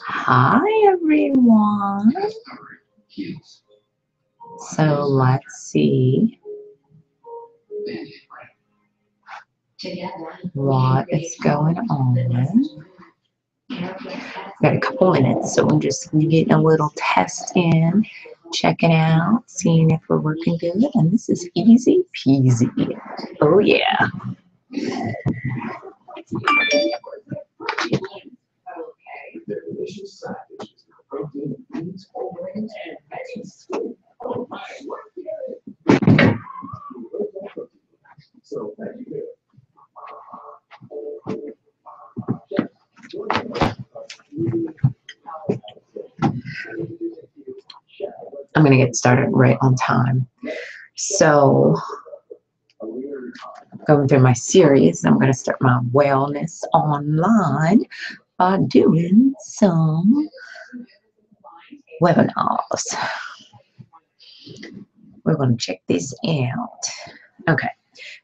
Hi everyone. So let's see what is going on. Got a couple minutes, so we're just getting a little test in, checking out, seeing if we're working good, and this is easy peasy. Oh yeah. I'm going to get started right on time. So, going through my series, I'm going to start my wellness online by doing some webinars. We're going to check this out. Okay,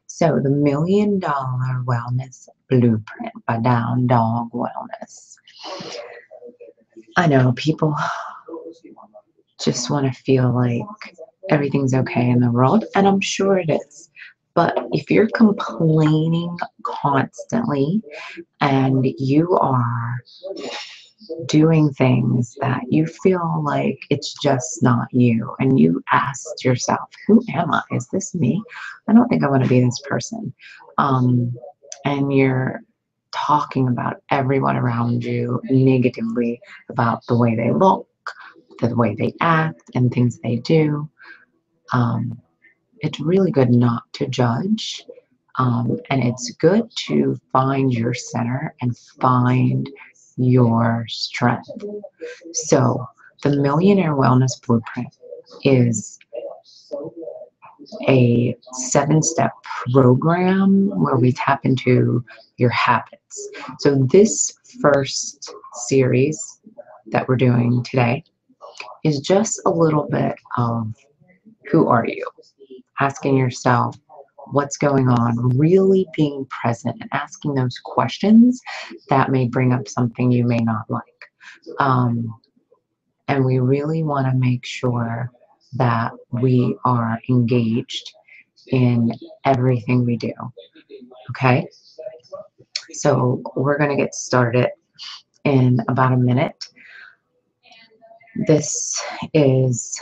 so the $1 Million Wellness Blueprint by Down Dog Wellness. I know people just want to feel like everything's okay in the world, and I'm sure it is. But if you're complaining constantly and you are doing things that you feel like it's just not you, and you asked yourself, who am I? Is this me? I don't think I want to be this person. And you're talking about everyone around you negatively about the way they look, the way they act, and things they do. It's really good not to judge, and it's good to find your center and find your strength. So the Millionaire Wellness Blueprint is a 7-step program where we tap into your habits. So this first series that we're doing today is just a little bit of who are you? Asking yourself what's going on, really being present and asking those questions that may bring up something you may not like. And we really want to make sure that we are engaged in everything we do. Okay? So we're going to get started in about a minute. This is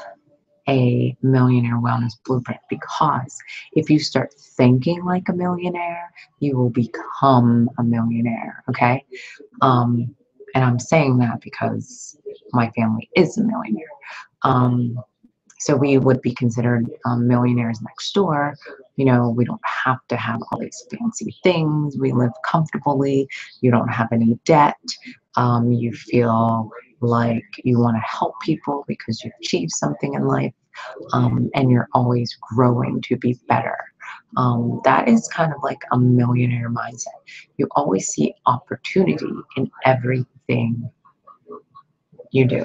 a Millionaire Wellness Blueprint, because if you start thinking like a millionaire, you will become a millionaire. Okay? And I'm saying that because my family is a millionaire. So we would be considered millionaires next door. You know, we don't have to have all these fancy things. We live comfortably. You don't have any debt. You feel like you want to help people because you achieved something in life, and you're always growing to be better. That is kind of like a millionaire mindset. You always see opportunity in everything you do.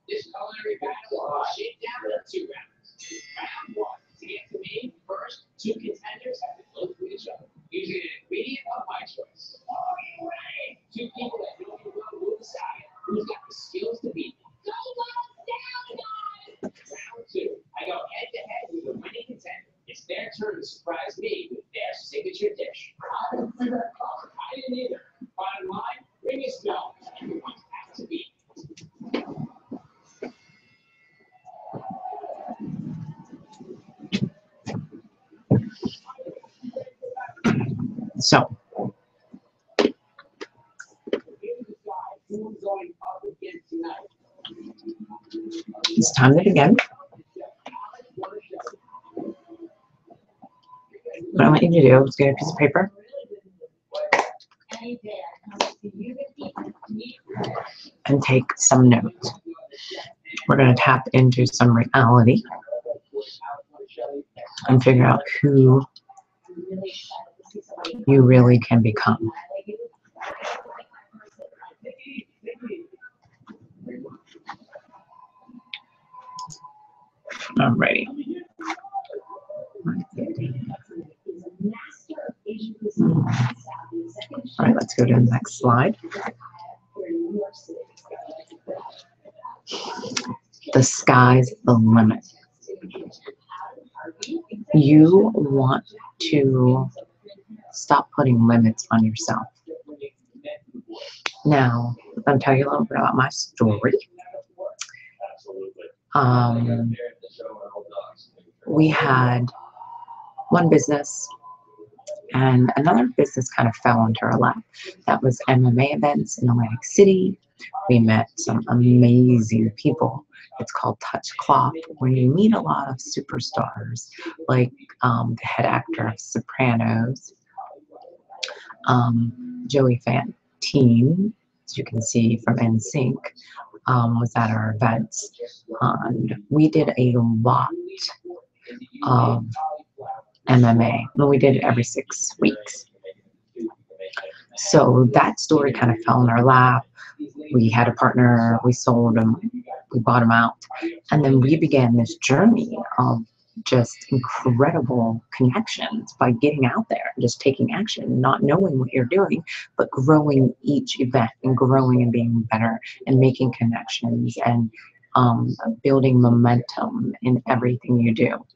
This culinary battle will shake down in 2 rounds. Round 1. To get to me, first, 2 contenders have to go through each other, using an ingredient of my choice. 2 people that know me well will decide who's got the skills to beat me. Go down, guys! Round 2. I go head-to-head with the winning contender. It's their turn to surprise me with their signature dish. I didn't either. Bottom line, ring is no. Everyone has to beat me. So, it's time to begin. What I want you to do is get a piece of paper and take some notes. We're going to tap into some reality and figure out who you really can become. Alrighty. All right, let's go to the next slide. The sky's the limit. You want to stop putting limits on yourself. Now, I'm going to tell you a little bit about my story. We had one business, and another business kind of fell into our lap. That was MMA events in Atlantic City. We met some amazing people. It's called Touch Cloth, where you meet a lot of superstars, like the head actor of Sopranos, Joey Fantine, as you can see from NSYNC, was at our events. And we did a lot of MMA. Well, we did it every 6 weeks. So that story kind of fell in our lap. We had a partner, we sold him, we bought him out. And then we began this journey of just incredible connections by getting out there and just taking action, not knowing what you're doing, but growing each event and growing and being better and making connections and building momentum in everything you do.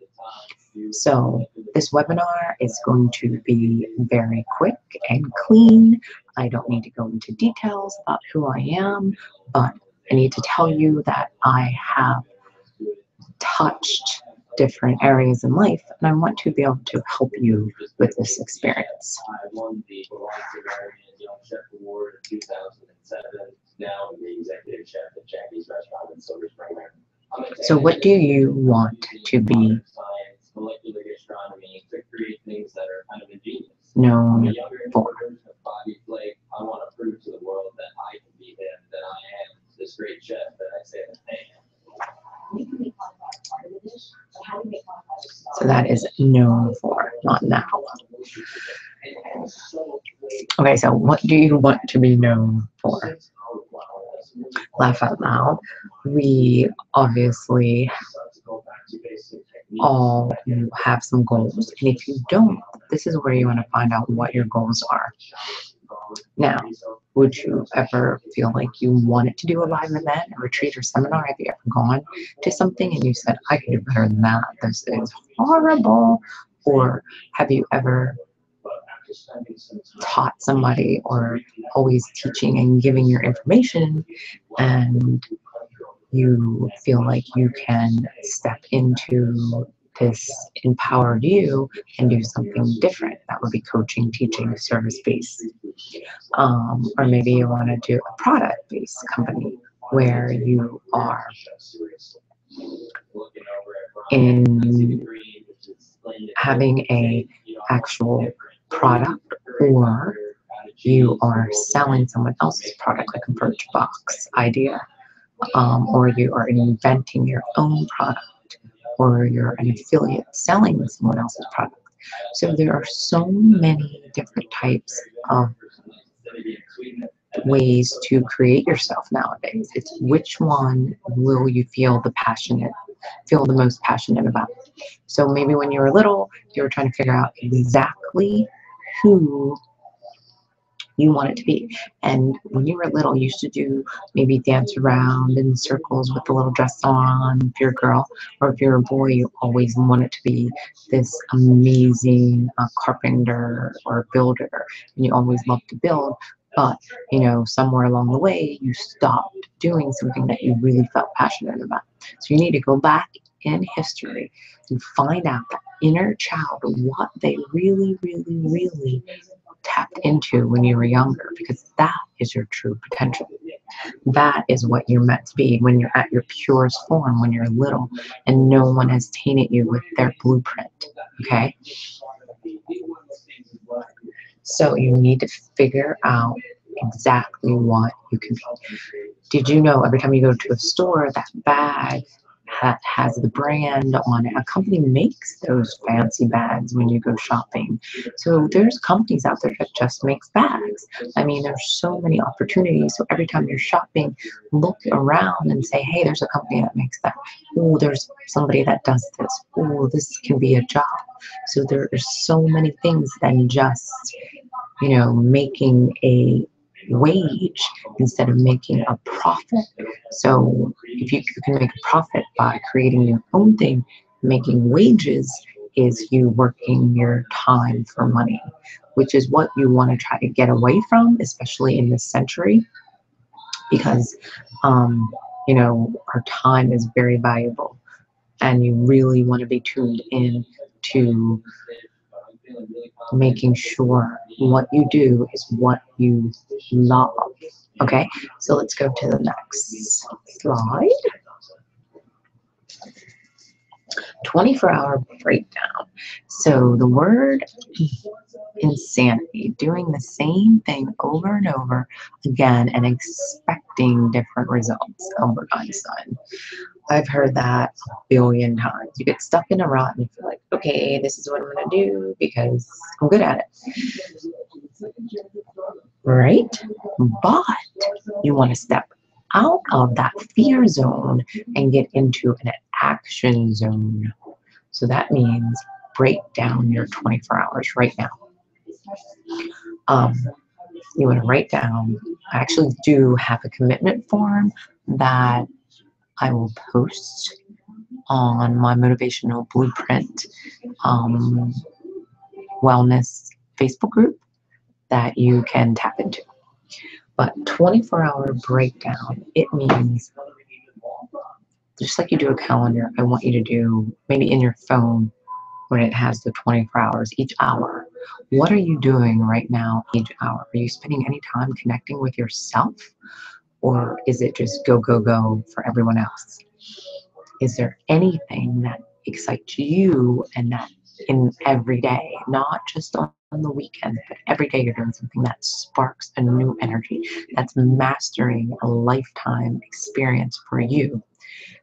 So this webinar is going to be very quick and clean. I don't need to go into details about who I am, but I need to tell you that I have touched different areas in life, and I want to be able to help you with this experience. So what do you want to be known for? I want to prove to the world that I can be him, that I am this great chef that I say that I am. So that is known for, not now. Okay, so what do you want to be known for? Laugh out loud. We obviously all have some goals, and if you don't, this is where you want to find out what your goals are. Now, would you ever feel like you wanted to do a live event, a retreat, or seminar? Have you ever gone to something and you said, I could do better than that, this is horrible? Or have you ever taught somebody or always teaching and giving your information, and you feel like you can step into this empowered you and do something different? That would be coaching, teaching, service-based. Or maybe you want to do a product-based company where you are in having a actual product, or you are selling someone else's product, like a Birchbox idea, or you are inventing your own product, or you're an affiliate selling someone else's product. So there are so many different types of ways to create yourself nowadays. It's which one will you feel the most passionate about. So maybe when you were little, you were trying to figure out exactly who you want it to be. And when you were little, you used to do maybe dance around in circles with the little dress on if you're a girl, or if you're a boy, you always wanted to be this amazing carpenter or builder, and you always loved to build. But, you know, somewhere along the way, you stopped doing something that you really felt passionate about. So you need to go back in history and find out the inner child, what they really, really, really tapped into when you were younger, because that is your true potential. That is what you're meant to be when you're at your purest form, when you're little, and no one has tainted you with their blueprint, okay? So you need to figure out exactly what you can be. Did you know every time you go to a store, that bag that has the brand on it. A company makes those fancy bags when you go shopping. So there's companies out there that just makes bags. I mean, there's so many opportunities. So every time you're shopping, look around and say, hey, there's a company that makes that. Oh, there's somebody that does this. Oh, this can be a job. So there are so many things than just, making a wage instead of making a profit. So if you can make a profit by creating your own thing, making wages is you working your time for money, which is what you want to try to get away from, especially in this century, because our time is very valuable, and you really want to be tuned in to making sure what you do is what you love. Okay, so let's go to the next slide. 24-hour breakdown. So the word insanity, doing the same thing over and over again and expecting different results. Albert Einstein. I've heard that a billion times. You get stuck in a rut and you feel like, okay, this is what I'm going to do because I'm good at it. Right? But you want to step out of that fear zone and get into an action zone. So that means break down your 24 hours right now. You want to write down, I actually do have a commitment form that I will post on my Motivational Blueprint wellness Facebook group that you can tap into. But 24-hour breakdown, it means just like you do a calendar, I want you to do maybe in your phone when it has the 24 hours each hour. What are you doing right now each hour? Are you spending any time connecting with yourself? Or is it just go, go, go for everyone else? Is there anything that excites you and that in every day, not just on the weekends, but every day you're doing something that sparks a new energy, that's mastering a lifetime experience for you,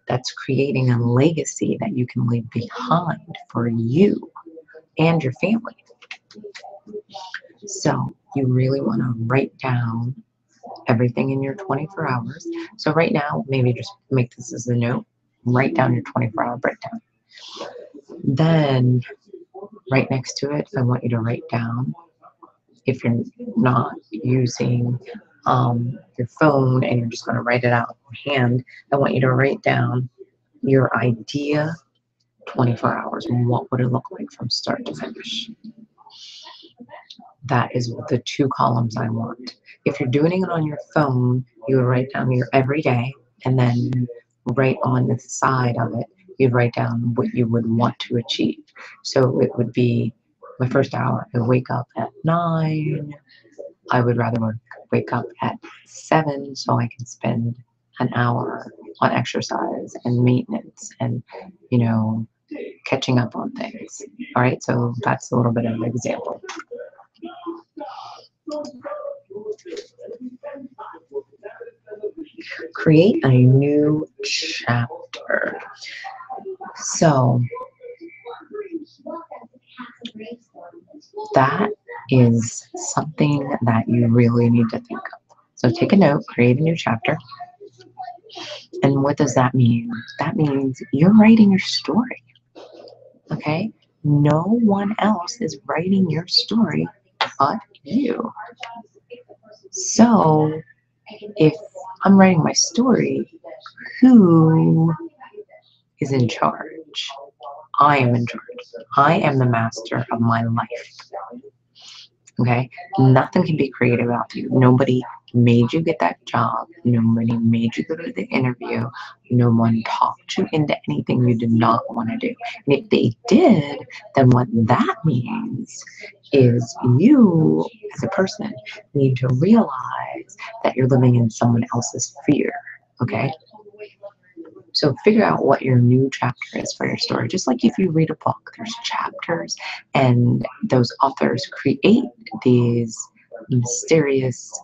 that's creating a legacy that you can leave behind for you and your family. So you really want to write down everything in your 24 hours. So right now, maybe just make this as a note, write down your 24-hour breakdown. Then right next to it, I want you to write down, if you're not using your phone and you're just going to write it out in hand, I want you to write down your idea 24 hours. What would it look like from start to finish? That is the two columns I want. If you're doing it on your phone, you would write down your everyday, and then right on the side of it, you'd write down what you would want to achieve. So it would be my first hour. I wake up at 9. I would rather wake up at 7 so I can spend an hour on exercise and maintenance and, catching up on things. All right, so that's a little bit of an example. Create a new chapter. So that is something that you really need to think of. So take a note, create a new chapter. And what does that mean? That means you're writing your story. Okay? No one else is writing your story but you. So if I'm writing my story, who is in charge? I am in charge. I am the master of my life. Okay? Nothing can be created about you. Nobody made you get that job. Nobody made you go to the interview. No one talked you into anything you did not want to do. And if they did, then what that means is you, as a person, need to realize that you're living in someone else's fear. Okay? So figure out what your new chapter is for your story. Just like if you read a book, there's chapters, and those authors create these mysterious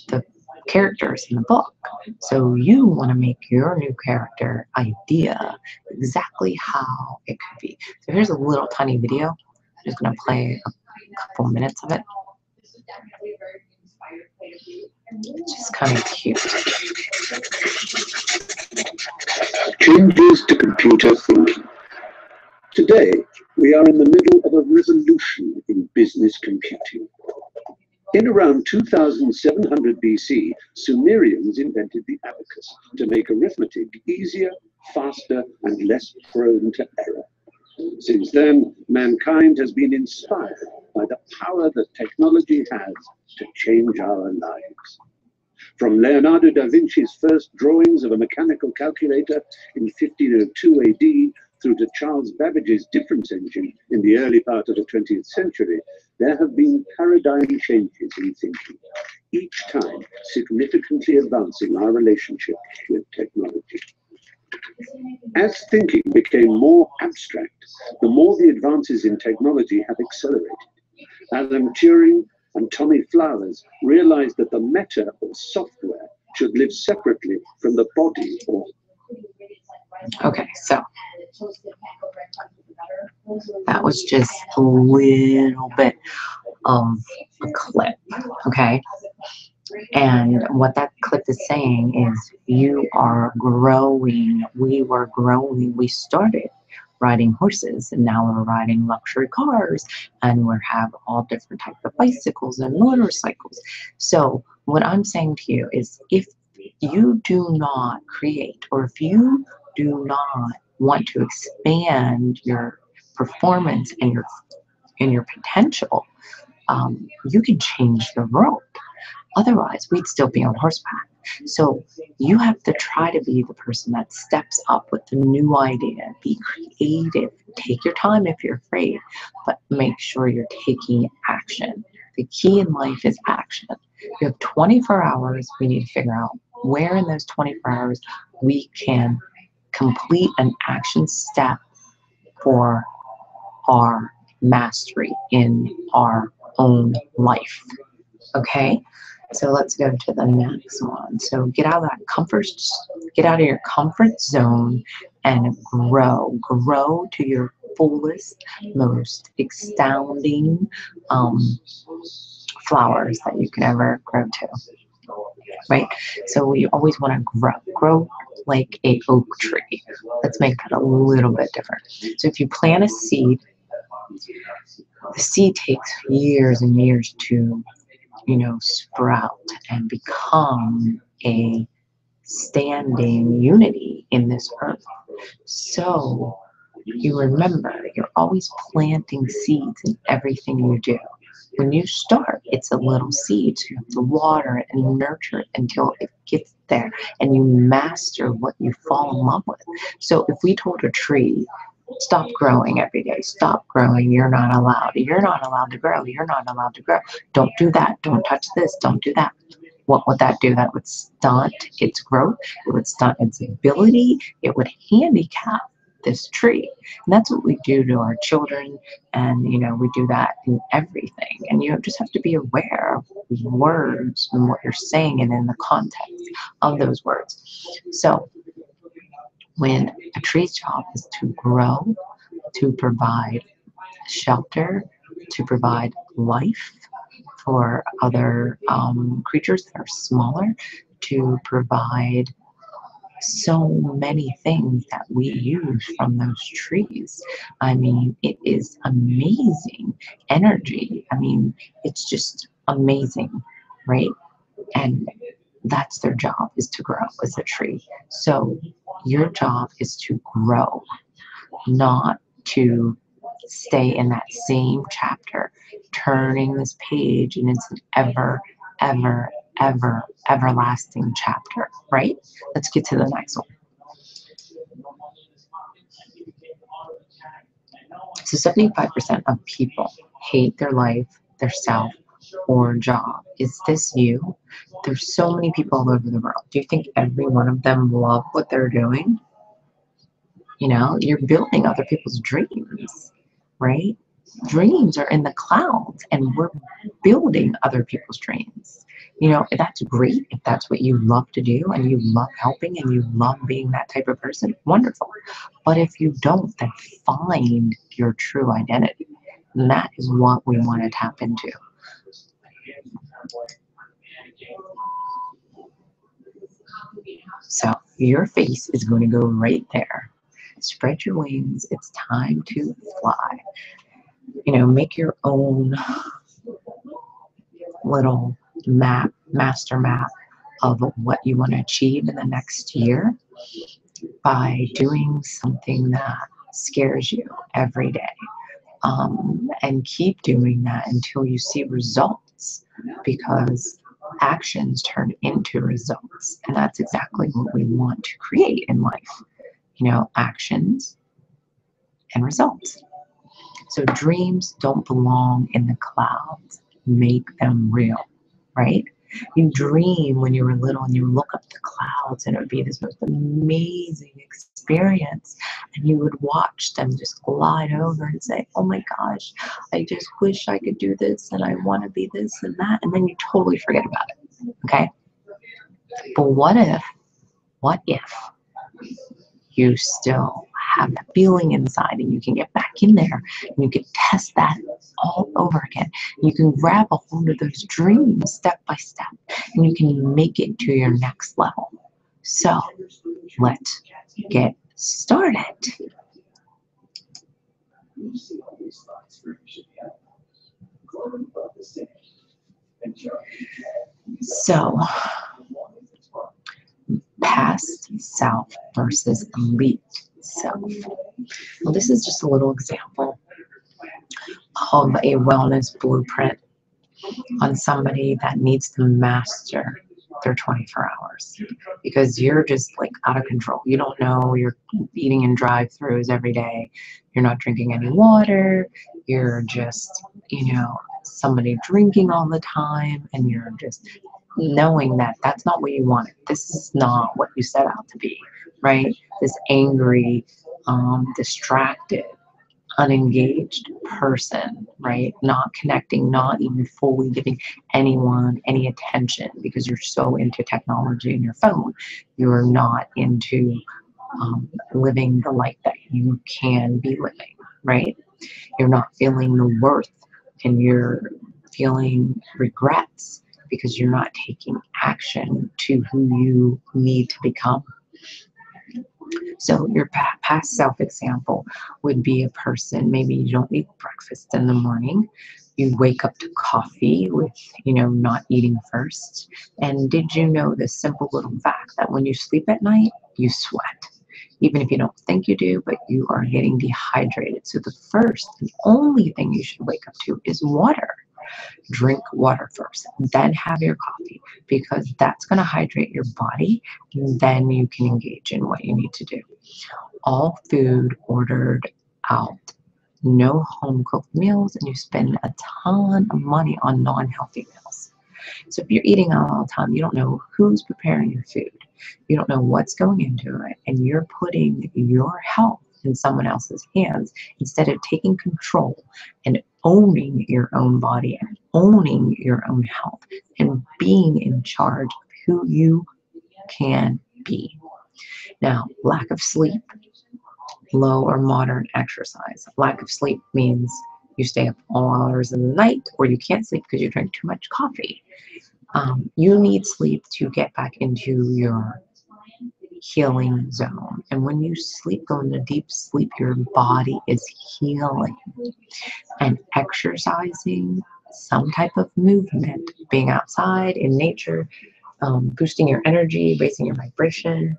the characters in the book. So you want to make your new character idea exactly how it could be. So here's a little tiny video. I'm just going to play a couple minutes of it. It's just kind of cute. Changes to computer thinking. Today, we are in the middle of a revolution in business computing. In around 2700 BC, Sumerians invented the abacus to make arithmetic easier, faster, and less prone to error. Since then, mankind has been inspired by the power that technology has to change our lives. From Leonardo da Vinci's first drawings of a mechanical calculator in 1502 AD through to Charles Babbage's difference engine in the early part of the 20th century, there have been paradigm changes in thinking, each time significantly advancing our relationship with technology. As thinking became more abstract, the more the advances in technology have accelerated. Alan Turing and Tommy Flowers realized that the matter or software should live separately from the body or... Okay, so that was just a little bit of a clip, okay? And what that clip is saying is you are growing, we were growing, we started riding horses and now we're riding luxury cars and we have all different types of bicycles and motorcycles. So what I'm saying to you is if you do not create or if you do not want to expand your performance and your potential, you can change the world. Otherwise, we'd still be on horseback. So you have to try to be the person that steps up with the new idea. Be creative. Take your time if you're afraid, but make sure you're taking action. The key in life is action. You have 24 hours. We need to figure out where in those 24 hours we can complete an action step for our mastery in our own life. Okay? So let's go to the next one. So get out of your comfort zone and grow. Grow to your fullest, most astounding flowers that you can ever grow to. Right? So we always want to grow. Grow like a oak tree. Let's make that a little bit different. So if you plant a seed, the seed takes years and years to sprout and become a standing unity in this earth. So you remember, you're always planting seeds in everything you do. When you start, it's a little seed, so you have to water it and nurture it until it gets there and you master what you fall in love with. So if we told a tree, stop growing every day. Stop growing. You're not allowed. You're not allowed to grow. You're not allowed to grow. Don't do that. Don't touch this. Don't do that. What would that do? That would stunt its growth. It would stunt its ability. It would handicap this tree. And that's what we do to our children. And, we do that in everything. And you just have to be aware of words and what you're saying and in the context of those words. So, when a tree's job is to grow, to provide shelter, to provide life for other creatures that are smaller, to provide so many things that we use from those trees. I mean, it is amazing energy. I mean, it's just amazing, right? And that's their job, is to grow as a tree. So your job is to grow, not to stay in that same chapter, turning this page, and it's an everlasting chapter, right? Let's get to the next one. So 75% of people hate their life, their self, or job. Is this you? There's so many people all over the world. Do you think every one of them love what they're doing? You're building other people's dreams, right? Dreams are in the clouds and we're building other people's dreams. You know, that's great if that's what you love to do and you love helping and you love being that type of person, wonderful. But if you don't, then find your true identity. And that is what we want to tap into. So your face is going to go right there. Spread your wings. It's time to fly. You know, make your own little map, master map of what you want to achieve in the next year by doing something that scares you every day. And keep doing that until you see results, because actions turn into results. And that's exactly what we want to create in life. You know, actions and results. So dreams don't belong in the clouds. Make them real, right? You dream when you were little and you look up the clouds and it would be this most amazing experience. And you would watch them just glide over and say, oh my gosh, I just wish I could do this and I want to be this and that. And then you totally forget about it. Okay. But what if you still have that feeling inside and you can get back in there and you can test that all over again. You can grab a hold of those dreams step by step and you can make it to your next level. So let's get started. So past self versus elite self. Well, this is just a little example of a wellness blueprint on somebody that needs to master their 24 hours, because you're just like out of control. You don't know, you're eating in drive-throughs every day, you're not drinking any water, you're just, you know, somebody drinking all the time, and you're just knowing that that's not what you wanted. This is not what you set out to be, right? This angry, distracted, unengaged person, right? Not connecting, not even fully giving anyone any attention because you're so into technology and your phone. You're not into living the life that you can be living, right? You're not feeling the worth and you're feeling regrets because you're not taking action to who you need to become. So your past self example would be a person, maybe you don't eat breakfast in the morning. You wake up to coffee with, you know, not eating first. And did you know this simple little fact that when you sleep at night, you sweat? Even if you don't think you do, but you are getting dehydrated. So the first and only thing you should wake up to is water. Drink water first, then have your coffee, because that's going to hydrate your body, and then you can engage in what you need to do. All food ordered out, no home cooked meals, and you spend a ton of money on non-healthy meals. So if you're eating out all the time, you don't know who's preparing your food, you don't know what's going into it, and you're putting your health in someone else's hands instead of taking control and owning your own body and owning your own health and being in charge of who you can be. Now, lack of sleep, low or moderate exercise. Lack of sleep means you stay up all hours of the night, or you can't sleep because you drink too much coffee. You need sleep to get back into your healing zone. And when you sleep, go into deep sleep, your body is healing. And exercising, some type of movement, being outside in nature, boosting your energy, raising your vibration,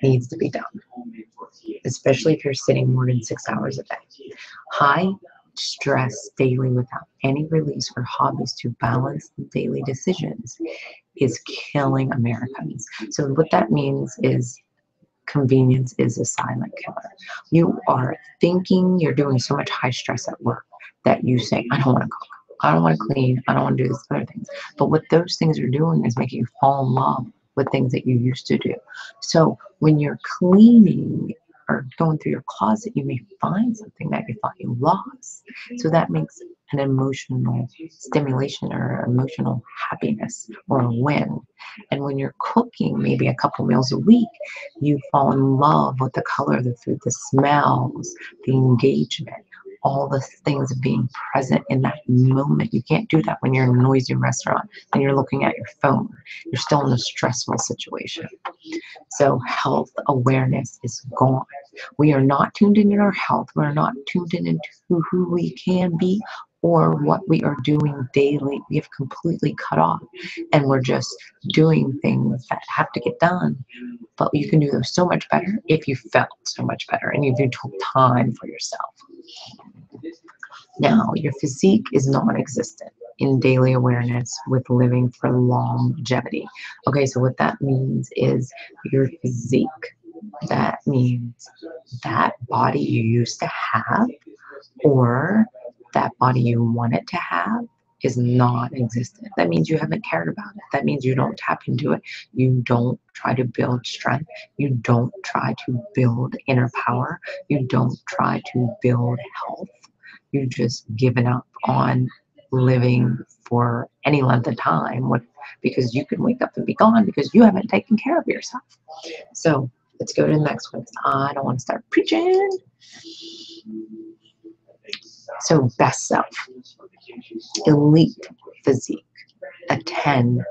needs to be done, especially if you're sitting more than 6 hours a day. High stress daily without any release for hobbies to balance daily decisions is killing Americans. So what that means is convenience is a silent killer. You are thinking you're doing so much high stress at work that you say, I don't want to cook, I don't want to clean, I don't want to do these other things. But what those things are doing is making you fall in love with things that you used to do. So when you're cleaning or going through your closet, you may find something that you thought you lost. So that makes an emotional stimulation or emotional happiness or a win. And when you're cooking maybe a couple meals a week, you fall in love with the color of the food, the smells, the engagement, all the things of being present in that moment. You can't do that when you're in a noisy restaurant and you're looking at your phone. You're still in a stressful situation. So health awareness is gone. We are not tuned into our health. We're not tuned in into who we can be or what we are doing daily. We have completely cut off, and we're just doing things that have to get done. But you can do those so much better if you felt so much better and if you took time for yourself. Now, your physique is non-existent in daily awareness with living for longevity. Okay, so what that means is your physique. That means that body you used to have or that body you wanted to have is non-existent. That means you haven't cared about it. That means you don't tap into it. You don't try to build strength. You don't try to build inner power. You don't try to build health. You've just given up on living for any length of time because you can wake up and be gone because you haven't taken care of yourself. So let's go to the next one. I don't want to start preaching. So best self, elite physique, a 10.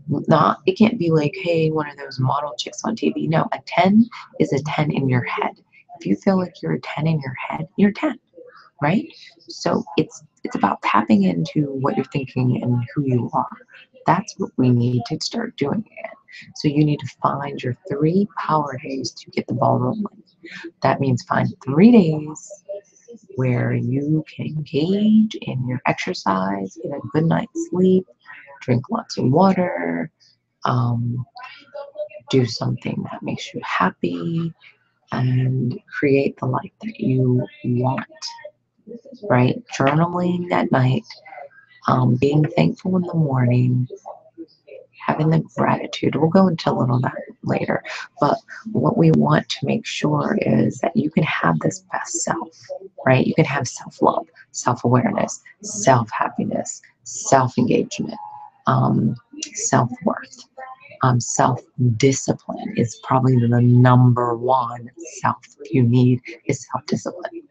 Not, it can't be like, hey, one of those model chicks on TV. No, a 10 is a 10 in your head. If you feel like you're a 10 in your head, you're 10, right? So it's about tapping into what you're thinking and who you are. That's what we need to start doing it. So you need to find your 3 power days to get the ball rolling. That means find 3 days where you can engage in your exercise, get a good night's sleep, drink lots of water, do something that makes you happy, and create the life that you want, right? Journaling at night, being thankful in the morning, having the gratitude. We'll go into a little of that later, but what we want to make sure is that you can have this best self, right? You can have self-love, self-awareness, self-happiness, self-engagement, self-worth. Self-discipline is probably the number one self you need is self-discipline.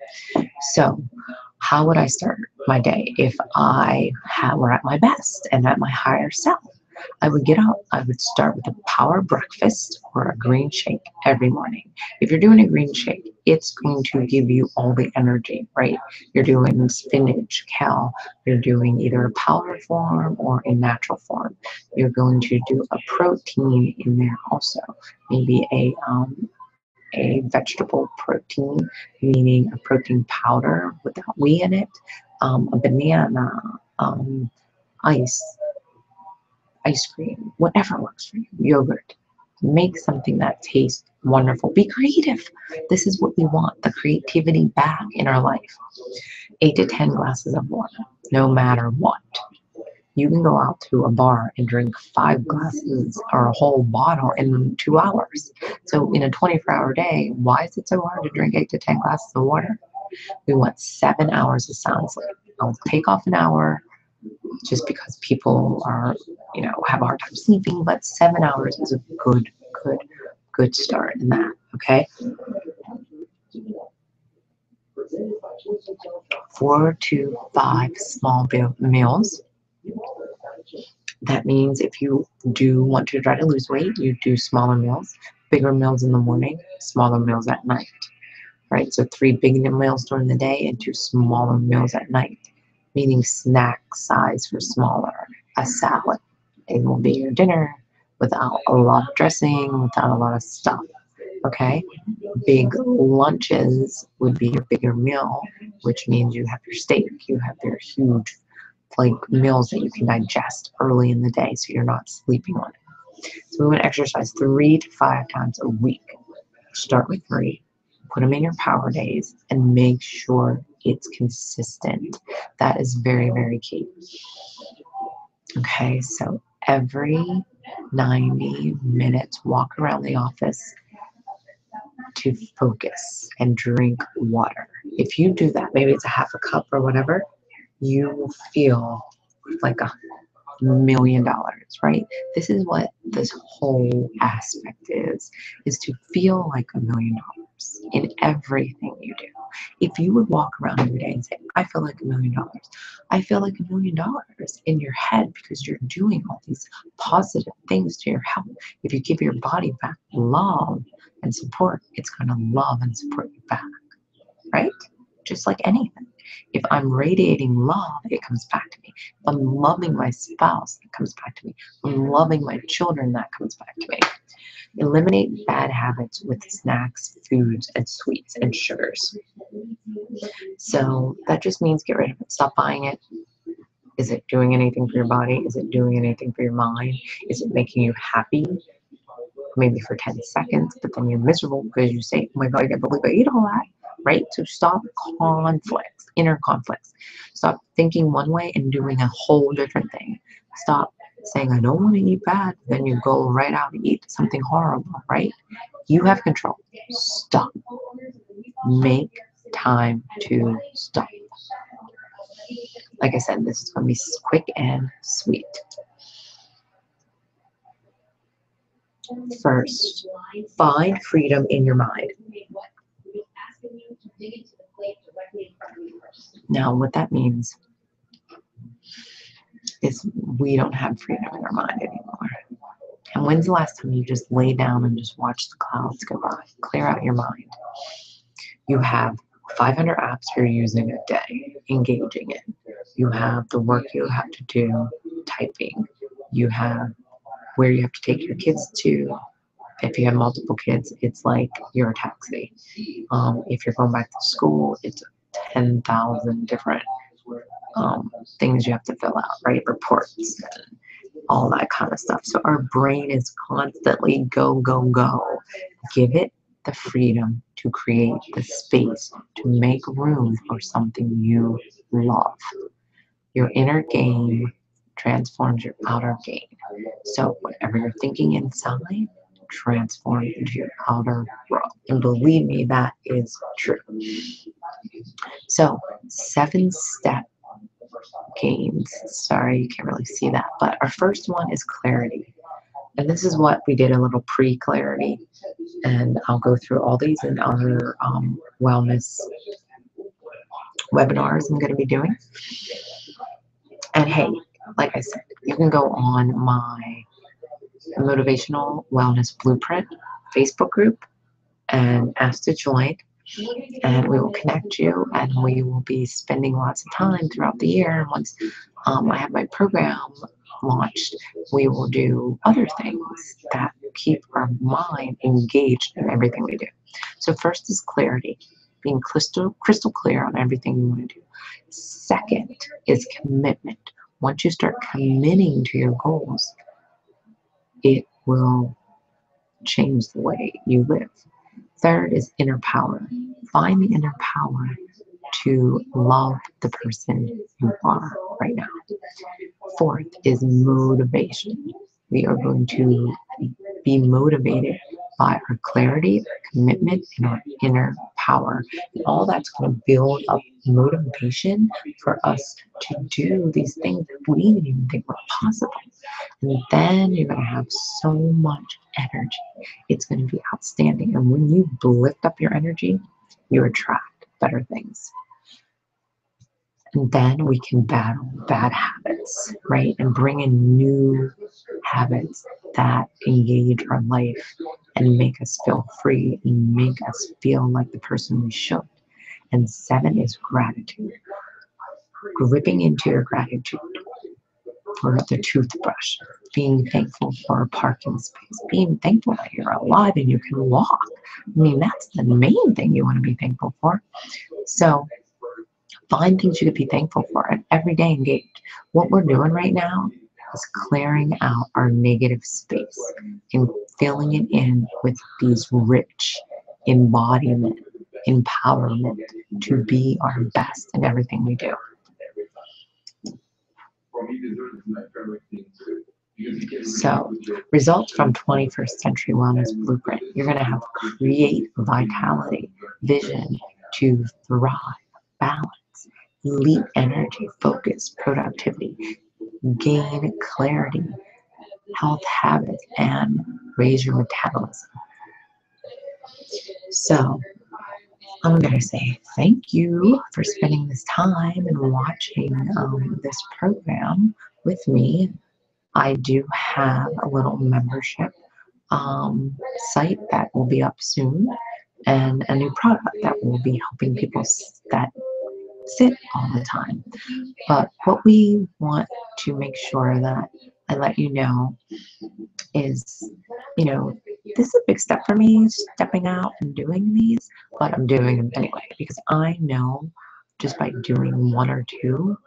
So how would I start my day if I were at my best and at my higher self? I would get up, I would start with a power breakfast or a green shake every morning. If you're doing a green shake, it's going to give you all the energy, right? You're doing spinach, kale, you're doing either a powder form or a natural form. You're going to do a protein in there also, maybe a vegetable protein, meaning a protein powder without whey in it, a banana, ice, ice cream, whatever works for you, yogurt. Make something that tastes wonderful. Be creative. This is what we want, the creativity back in our life. 8 to 10 glasses of water, no matter what. You can go out to a bar and drink 5 glasses or a whole bottle in 2 hours. So in a 24-hour day, why is it so hard to drink 8 to 10 glasses of water? We want 7 hours of sound sleep. I'll take off an hour just because people are, have a hard time sleeping, but 7 hours is a good start in that, okay? 4 to 5 small meals. That means if you do want to try to lose weight, you do smaller meals, bigger meals in the morning, smaller meals at night, right? So 3 big meals during the day and 2 smaller meals at night, meaning snack size for smaller. A salad, it will be your dinner without a lot of dressing, without a lot of stuff, okay? Big lunches would be your bigger meal, which means you have your steak, you have your huge meals that you can digest early in the day so you're not sleeping on it. So we want to exercise 3 to 5 times a week. Start with 3. Put them in your power days and make sure it's consistent. That is very, very key. Okay, so every 90 minutes, walk around the office to focus and drink water. If you do that, maybe it's a half a cup or whatever, you will feel like $1,000,000, right? This is what this whole aspect is to feel like $1,000,000 in everything you do. If you would walk around every day and say, I feel like $1,000,000, I feel like $1,000,000 in your head because you're doing all these positive things to your health. If you give your body back love and support, it's going to love and support you back, right? Just like anything. If I'm radiating love, it comes back to me. If I'm loving my spouse, it comes back to me. If I'm loving my children, that comes back to me. Eliminate bad habits with snacks, foods, and sweets and sugars. So that just means get rid of it. Stop buying it. Is it doing anything for your body? Is it doing anything for your mind? Is it making you happy? Maybe for 10 seconds, but then you're miserable because you say, oh my God, I can't believe I ate all that, right? So stop conflicts, inner conflicts. Stop thinking one way and doing a whole different thing. Stop saying, I don't want to eat bad. Then you go right out and eat something horrible, right? You have control. Stop. Make time to stop. Like I said, this is going to be quick and sweet. First, find freedom in your mind. Now, what that means is we don't have freedom in our mind anymore. And when's the last time you just lay down and just watch the clouds go by? Clear out your mind. You have 500 apps you're using a day, engaging in. You have the work you have to do, typing. You have where you have to take your kids to. If you have multiple kids, it's like you're a taxi. If you're going back to school, it's 10,000 different things you have to fill out, right? Reports and all that kind of stuff. So our brain is constantly go, go, go. Give it the freedom to create the space to make room for something you love. Your inner game transforms your outer game. So whatever you're thinking inside, transform into your outer world. And believe me, that is true. So 7-step gains. Sorry, you can't really see that. But our first one is clarity. And this is what we did a little pre-clarity. And I'll go through all these in other wellness webinars I'm going to be doing. And hey, like I said, you can go on my Motivational Wellness Blueprint Facebook group and ask to join, and we will connect you, and we will be spending lots of time throughout the year. And once I have my program launched, we will do other things that keep our mind engaged in everything we do. So first is clarity, being crystal clear on everything you want to do. Second is commitment. Once you start committing to your goals, it will change the way you live. Third is inner power. Find the inner power to love the person you are right now. Fourth is motivation. We are going to be motivated by our clarity, our commitment, and our inner power. And all that's going to build up motivation for us to do these things that we didn't even think were possible. And then you're going to have so much energy. It's going to be outstanding. And when you lift up your energy, you attract better things. And then we can battle bad habits, right? And bring in new habits that engage our life and make us feel free and make us feel like the person we should. And 7 is gratitude. Gripping into your gratitude for the toothbrush, being thankful for a parking space, being thankful that you're alive and you can walk. I mean, that's the main thing you want to be thankful for. So find things you could be thankful for and every day engage. What we're doing right now is clearing out our negative space and filling it in with these rich embodiment, empowerment to be our best in everything we do. So, results from 21st Century Wellness Blueprint. You're going to have create vitality, vision to thrive, balance, elite energy, focus, productivity, gain clarity, health habits, and raise your metabolism. So I'm going to say thank you for spending this time and watching this program with me. I do have a little membership site that will be up soon, and a new product that will be helping people that sit all the time. But what we want to make sure that I let you know is, this is a big step for me, stepping out and doing these, but I'm doing them anyway because I know just by doing one or two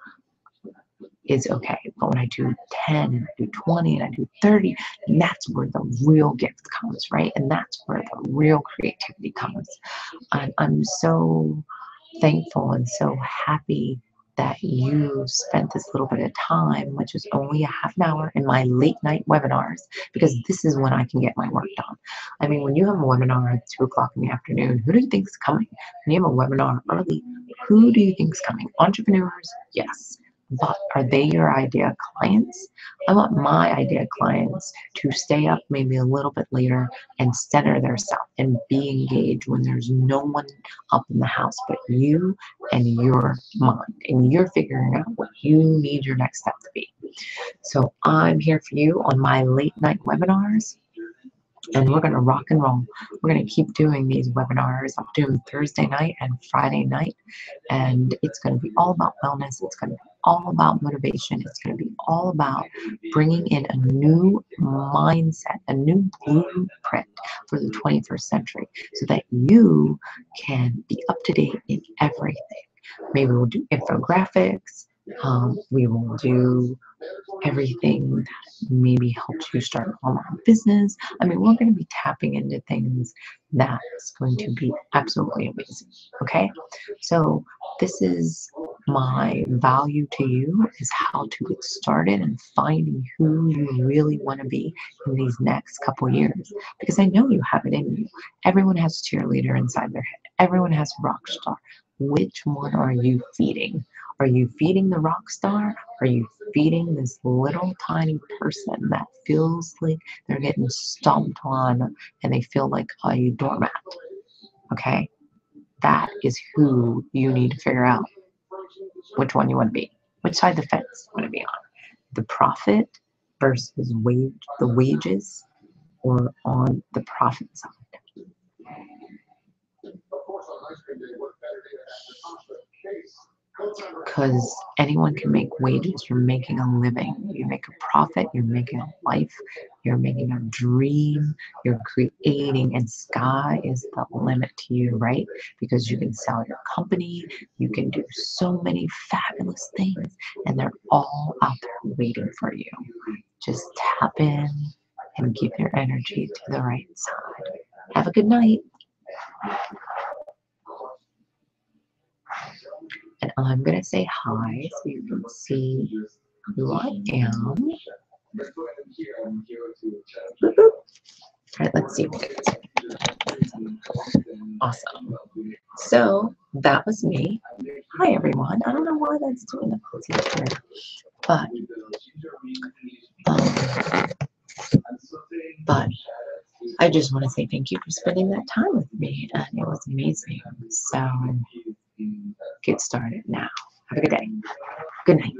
is okay. But when I do 10 and I do 20 and I do 30, and that's where the real gift comes, right? And that's where the real creativity comes. I'm so thankful and so happy that you spent this little bit of time, which is only a half an hour in my late night webinars, because this is when I can get my work done. I mean, when you have a webinar at 2 o'clock in the afternoon, who do you think is coming? When you have a webinar early, who do you think is coming? Entrepreneurs? Yes. But are they your ideal clients? I want my ideal clients to stay up maybe a little bit later and center themselves and be engaged when there's no one up in the house but you and your mind, and you're figuring out what you need your next step to be. So I'm here for you on my late night webinars, and we're going to rock and roll. We're going to keep doing these webinars. I'll do them Thursday night and Friday night, and it's going to be all about wellness. It's going to be all about motivation. It's going to be all about bringing in a new mindset, a new blueprint for the 21st century so that you can be up to date in everything. Maybe we'll do infographics. We will do everything that maybe helps you start an online business. I mean, we're going to be tapping into things that's going to be absolutely amazing. Okay, so this is my value to you, is how to get started and finding who you really want to be in these next couple years, because I know you have it in you. Everyone has a cheerleader inside their head. Everyone has a rock star. Which one are you feeding? Are you feeding the rock star? Are you feeding this little tiny person that feels like they're getting stomped on and they feel like a doormat? Okay? That is who you need to figure out which one you want to be. Which side of the fence you want to be on. The profit versus the wages, or on the profit side. Because anyone can make wages. You're making a living. You make a profit. You're making a life. You're making a dream. You're creating, and sky is the limit to you, right? Because you can sell your company. You can do so many fabulous things, and they're all out there waiting for you. Just tap in and give your energy to the right side. Have a good night. And I'm going to say hi so you can see who I am. All right, let's see. Awesome. So that was me. Hi, everyone. I don't know why that's doing that, but I just want to say thank you for spending that time with me, and it was amazing. So get started now. Have a good day. Good night.